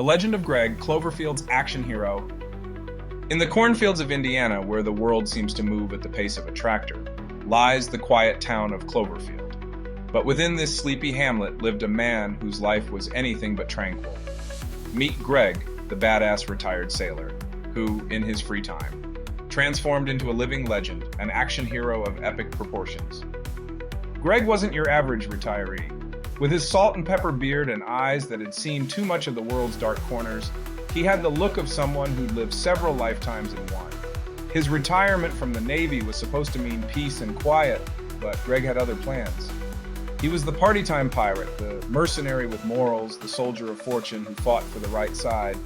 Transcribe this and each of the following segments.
The Legend of Greg, Cloverfield's action hero. In the cornfields of Indiana, where the world seems to move at the pace of a tractor, lies the quiet town of Cloverfield. But within this sleepy hamlet lived a man whose life was anything but tranquil. Meet Greg, the badass retired sailor, who, in his free time, transformed into a living legend, an action hero of epic proportions. Greg wasn't your average retiree. With his salt and pepper beard and eyes that had seen too much of the world's dark corners, he had the look of someone who'd lived several lifetimes in one. His retirement from the Navy was supposed to mean peace and quiet, but Greg had other plans. He was the party-time pirate, the mercenary with morals, the soldier of fortune who fought for the right side,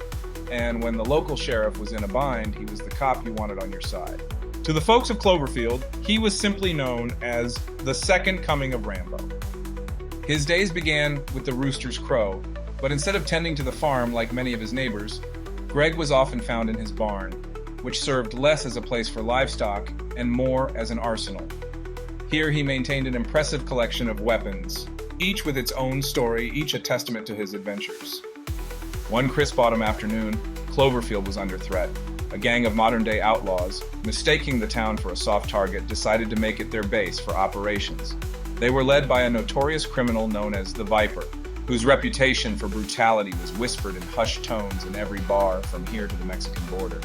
and when the local sheriff was in a bind, he was the cop you wanted on your side. To the folks of Cloverfield, he was simply known as the second coming of Rambo. His days began with the rooster's crow, but instead of tending to the farm like many of his neighbors, Greg was often found in his barn, which served less as a place for livestock and more as an arsenal. Here he maintained an impressive collection of weapons, each with its own story, each a testament to his adventures. One crisp autumn afternoon, Cloverfield was under threat. A gang of modern-day outlaws, mistaking the town for a soft target, decided to make it their base for operations. They were led by a notorious criminal known as the Viper, whose reputation for brutality was whispered in hushed tones in every bar from here to the Mexican border.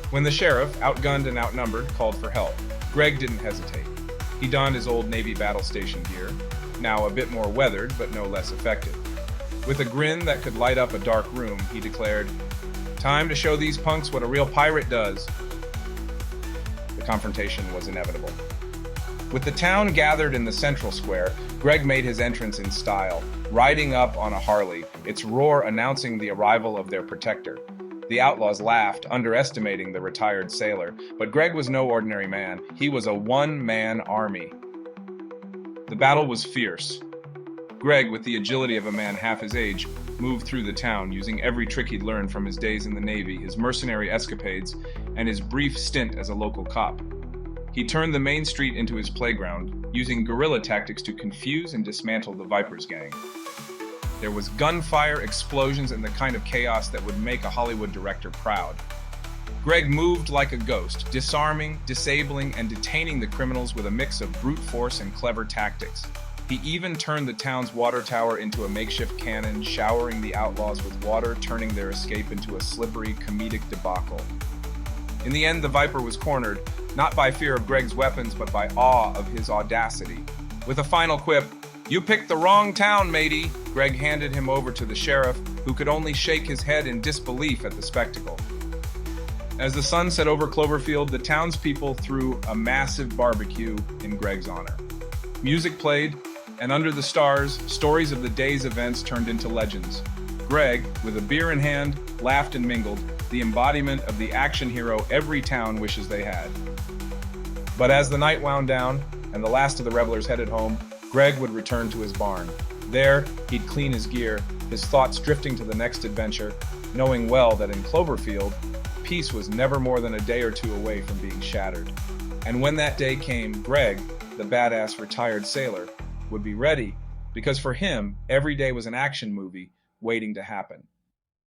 When the sheriff, outgunned and outnumbered, called for help, Greg didn't hesitate. He donned his old Navy battle station gear, now a bit more weathered but no less effective. With a grin that could light up a dark room, he declared, "Time to show these punks what a real pirate does." The confrontation was inevitable. With the town gathered in the central square, Greg made his entrance in style, riding up on a Harley, its roar announcing the arrival of their protector. The outlaws laughed, underestimating the retired sailor, but Greg was no ordinary man. He was a one-man army. The battle was fierce. Greg, with the agility of a man half his age, moved through the town, using every trick he'd learned from his days in the Navy, his mercenary escapades, and his brief stint as a local cop. He turned the main street into his playground, using guerrilla tactics to confuse and dismantle the Viper's gang. There was gunfire, explosions, and the kind of chaos that would make a Hollywood director proud. Greg moved like a ghost, disarming, disabling, and detaining the criminals with a mix of brute force and clever tactics. He even turned the town's water tower into a makeshift cannon, showering the outlaws with water, turning their escape into a slippery, comedic debacle. In the end, the Viper was cornered, not by fear of Greg's weapons, but by awe of his audacity. With a final quip, "You picked the wrong town, matey," Greg handed him over to the sheriff, who could only shake his head in disbelief at the spectacle. As the sun set over Cloverfield, the townspeople threw a massive barbecue in Greg's honor. Music played, and under the stars, stories of the day's events turned into legends. Greg, with a beer in hand, laughed and mingled, the embodiment of the action hero every town wishes they had. But as the night wound down, and the last of the revelers headed home, Greg would return to his barn. There, he'd clean his gear, his thoughts drifting to the next adventure, knowing well that in Cloverfield, peace was never more than a day or two away from being shattered. And when that day came, Greg, the badass retired sailor, would be ready, because for him, every day was an action movie waiting to happen.